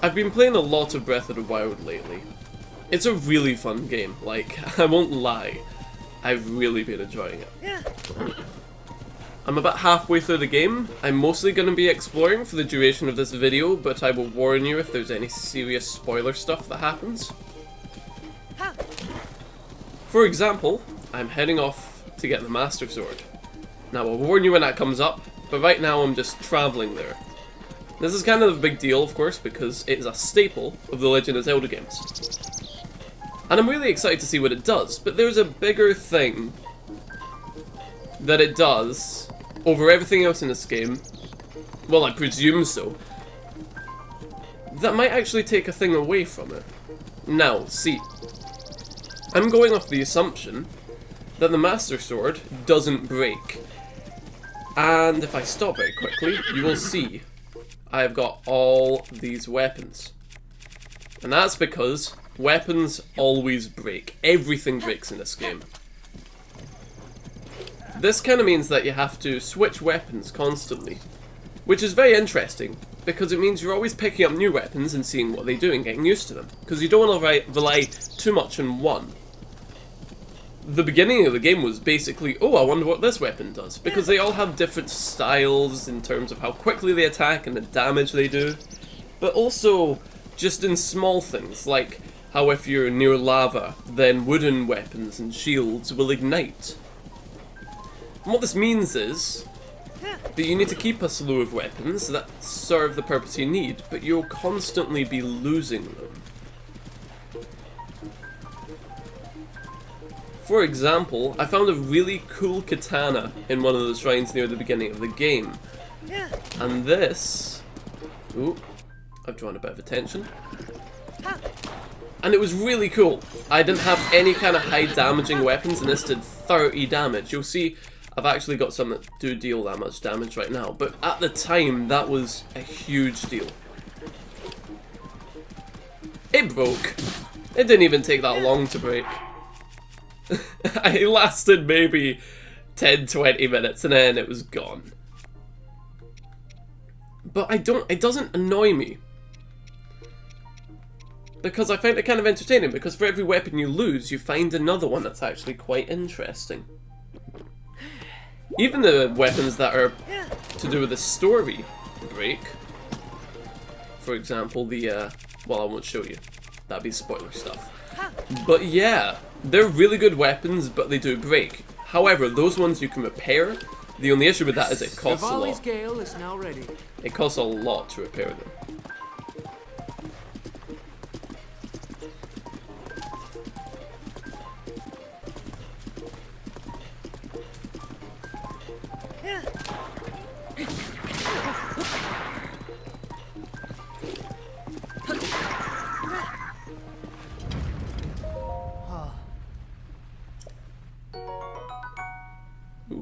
I've been playing a lot of Breath of the Wild lately. It's a really fun game, like, I won't lie. I've really been enjoying it. I'm about halfway through the game. I'm mostly going to be exploring for the duration of this video, but I will warn you if there's any serious spoiler stuff that happens. For example, I'm heading off to get the Master Sword. Now I'll warn you when that comes up, but right now I'm just travelling there. This is kind of a big deal, of course, because it is a staple of the Legend of Zelda games. And I'm really excited to see what it does, but there's a bigger thing that it does over everything else in this game, well, I presume so, that might actually take a thing away from it. Now, see, I'm going off the assumption that the Master Sword doesn't break. And if I stop very quickly, you will see I've got all these weapons. And that's because weapons always break. Everything breaks in this game. This kind of means that you have to switch weapons constantly, which is very interesting, because it means you're always picking up new weapons and seeing what they do and getting used to them, because you don't want to rely too much on one. The beginning of the game was basically, oh, I wonder what this weapon does, because they all have different styles in terms of how quickly they attack and the damage they do, but also just in small things, like how if you're near lava, then wooden weapons and shields will ignite. And what this means is that you need to keep a slew of weapons that serve the purpose you need, but you'll constantly be losing them. For example, I found a really cool katana in one of the shrines near the beginning of the game. And this... Ooh, I've drawn a bit of attention. And it was really cool. I didn't have any kind of high damaging weapons, and this did 30 damage. You'll see I've actually got some that do deal that much damage right now, but at the time that was a huge deal. It broke. It didn't even take that long to break. I lasted maybe 10-20 minutes and then it was gone. But it doesn't annoy me. Because I find it kind of entertaining, because for every weapon you lose, you find another one that's actually quite interesting. Even the weapons that are to do with the story break. For example, the, well, I won't show you. That'd be spoiler stuff. But yeah, they're really good weapons, but they do break. However, those ones you can repair. The only issue with that is it costs a lot. Gale is now ready. It costs a lot to repair them.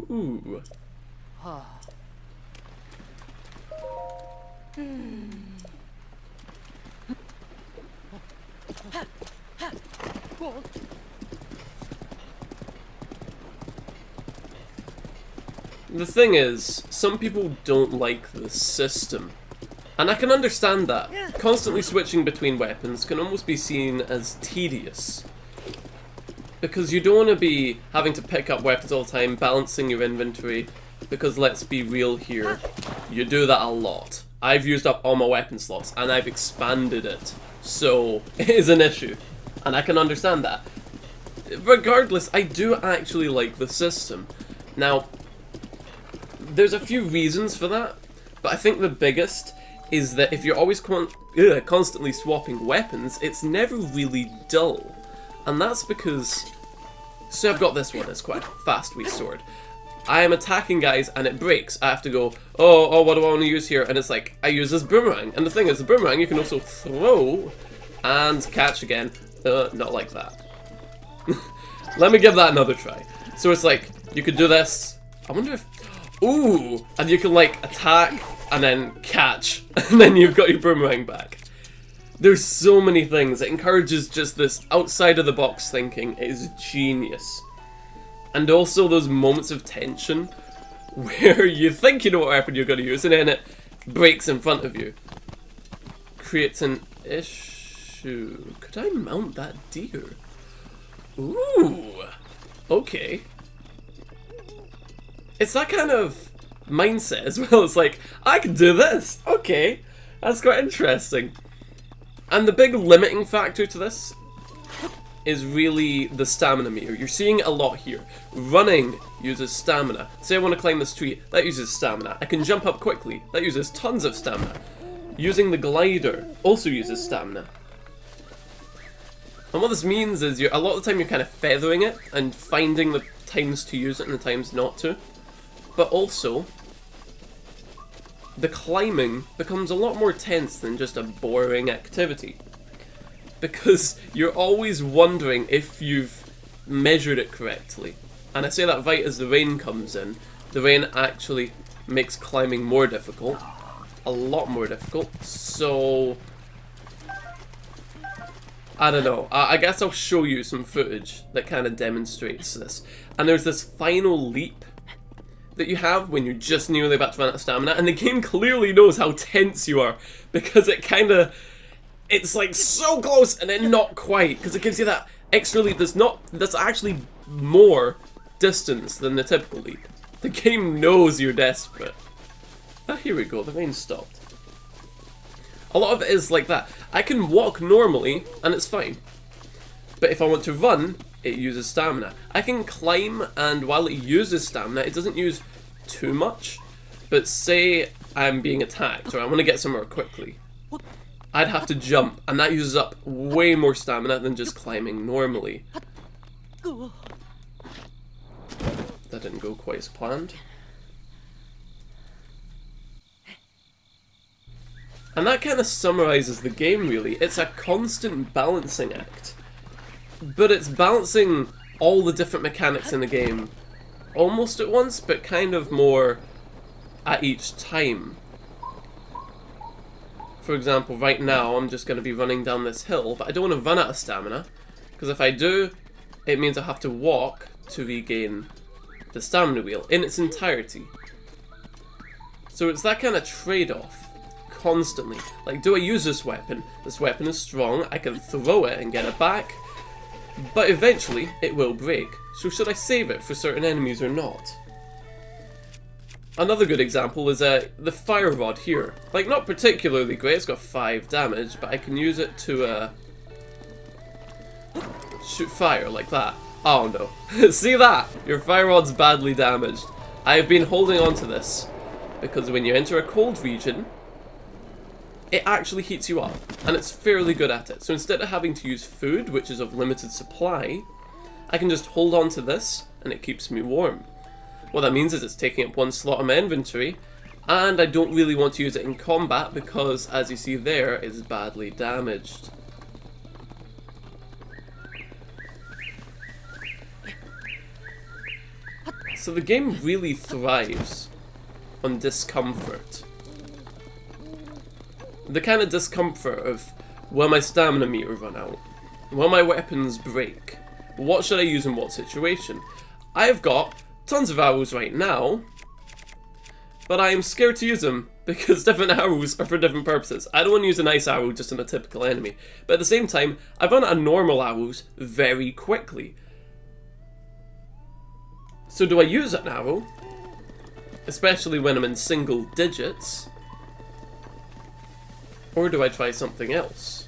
Ooh. The thing is, some people don't like the system. And I can understand that. Constantly switching between weapons can almost be seen as tedious. Because you don't want to be having to pick up weapons all the time, balancing your inventory. Because let's be real here, you do that a lot. I've used up all my weapon slots, and I've expanded it. So, it is an issue. And I can understand that. Regardless, I do actually like the system. Now, there's a few reasons for that, but I think the biggest is that if you're always constantly swapping weapons, it's never really dull. And that's because, so I've got this one, it's quite a fast wee sword. I am attacking guys and it breaks. I have to go, oh, what do I want to use here? And it's like, I use this boomerang. And the thing is, the boomerang you can also throw and catch again. Not like that. Let me give that another try. So it's like, you could do this. I wonder if, ooh, and you can like attack and then catch. And then you've got your boomerang back. There's so many things. It encourages just this outside of the box thinking. It is genius. And also those moments of tension where you think you know what weapon you're going to use and then it breaks in front of you. Creates an issue. Could I mount that deer? Ooh. Okay. It's that kind of mindset as well. It's like, I can do this. Okay. That's quite interesting. And the big limiting factor to this is really the stamina meter. You're seeing a lot here. Running uses stamina. Say I want to climb this tree, that uses stamina. I can jump up quickly, that uses tons of stamina. Using the glider also uses stamina. And what this means is a lot of the time you're kind of feathering it and finding the times to use it and the times not to. But also, the climbing becomes a lot more tense than just a boring activity. Because you're always wondering if you've measured it correctly. And I say that right as the rain comes in. The rain actually makes climbing more difficult. A lot more difficult. So, I don't know. I guess I'll show you some footage that kind of demonstrates this. And there's this final leap that you have when you're just nearly about to run out of stamina. And the game clearly knows how tense you are. Because it kind of... It's like so close and then not quite, because it gives you that extra leap that's actually more distance than the typical leap. The game knows you're desperate. Ah, here we go, the rain stopped. A lot of it is like that. I can walk normally and it's fine. But if I want to run, it uses stamina. I can climb, and while it uses stamina, it doesn't use too much. But say I'm being attacked or I want to get somewhere quickly. I'd have to jump, and that uses up way more stamina than just climbing normally. That didn't go quite as planned. And that kind of summarizes the game, really. It's a constant balancing act. But it's balancing all the different mechanics in the game almost at once, but kind of more at each time. For example, right now I'm just going to be running down this hill, but I don't want to run out of stamina, because if I do, it means I have to walk to regain the stamina wheel in its entirety. So it's that kind of trade-off, constantly. Like, do I use this weapon? This weapon is strong, I can throw it and get it back, but eventually it will break. So should I save it for certain enemies or not? Another good example is the fire rod here. Like, not particularly great, it's got 5 damage, but I can use it to shoot fire like that. Oh no. See that? Your fire rod's badly damaged. I've been holding on to this, because when you enter a cold region, it actually heats you up, and it's fairly good at it. So instead of having to use food, which is of limited supply, I can just hold on to this, and it keeps me warm. What that means is it's taking up 1 slot in my inventory, and I don't really want to use it in combat because, as you see there, it's badly damaged. So the game really thrives on discomfort. The kind of discomfort of, will my stamina meter run out? Will my weapons break? What should I use in what situation? I've got tons of arrows right now, but I am scared to use them because different arrows are for different purposes. I don't want to use a nice arrow just on a typical enemy, but at the same time, I run out of normal arrows very quickly. So do I use an arrow, especially when I'm in single digits, or do I try something else?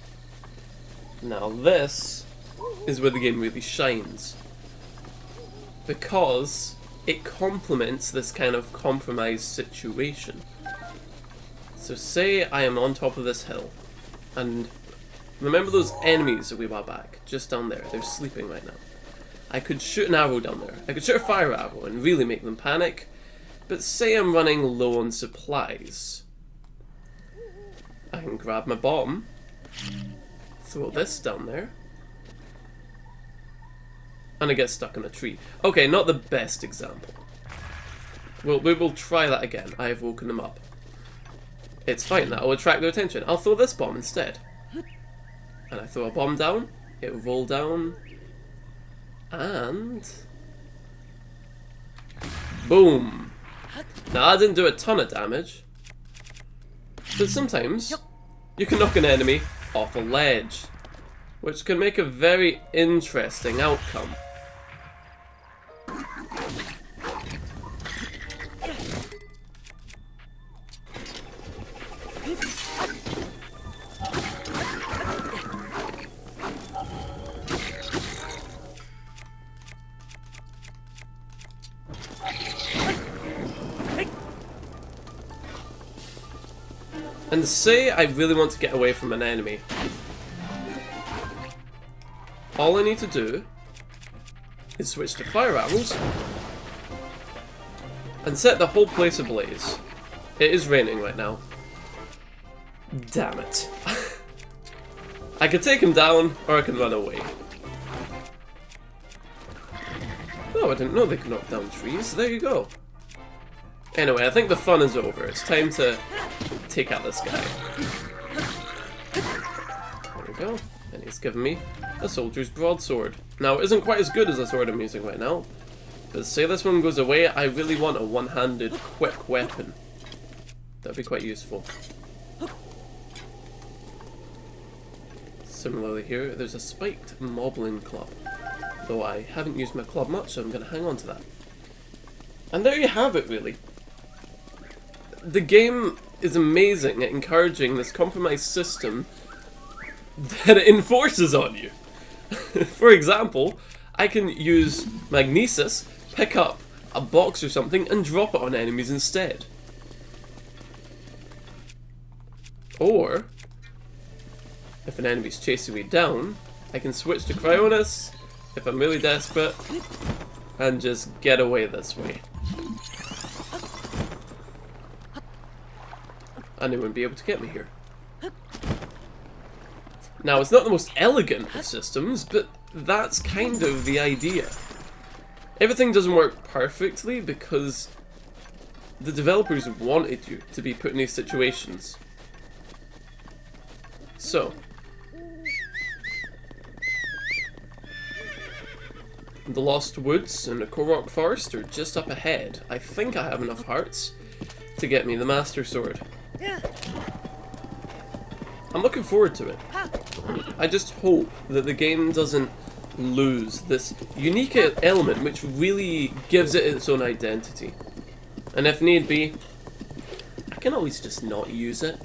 Now this is where the game really shines, because it complements this kind of compromised situation. So say I am on top of this hill, and remember those enemies a wee while back, just down there, they're sleeping right now. I could shoot an arrow down there, I could shoot a fire arrow and really make them panic, but say I'm running low on supplies. I can grab my bomb, throw this down there, and I get stuck in a tree. Okay, not the best example. We will try that again. I have woken them up. It's fine, that will attract their attention. I'll throw this bomb instead. And I throw a bomb down, it will roll down, and... boom! Now that didn't do a ton of damage, but sometimes you can knock an enemy off a ledge, which can make a very interesting outcome. And say I really want to get away from an enemy. All I need to do is switch to fire arrows and set the whole place ablaze. It is raining right now. Damn it. I could take him down, or I can run away. Oh, I didn't know they could knock down trees. There you go. Anyway, I think the fun is over. It's time to take out this guy. There we go. And he's given me a soldier's broadsword. Now, it isn't quite as good as the sword I'm using right now, but say this one goes away, I really want a one-handed, quick weapon. That'd be quite useful. Similarly here, there's a spiked moblin club. Though I haven't used my club much, so I'm going to hang on to that. And there you have it, really. The game is amazing at encouraging this compromised system that it enforces on you. For example, I can use magnesis, pick up a box or something, and drop it on enemies instead. Or, if an enemy's chasing me down, I can switch to Cryonis if I'm really desperate, and just get away this way. And they wouldn't be able to get me here. Now, it's not the most elegant of systems, but that's kind of the idea. Everything doesn't work perfectly because the developers wanted you to be put in these situations. So, the Lost Woods and the Korok Forest are just up ahead. I think I have enough hearts to get me the Master Sword. I'm looking forward to it. I just hope that the game doesn't lose this unique element which really gives it its own identity. And if need be, I can always just not use it.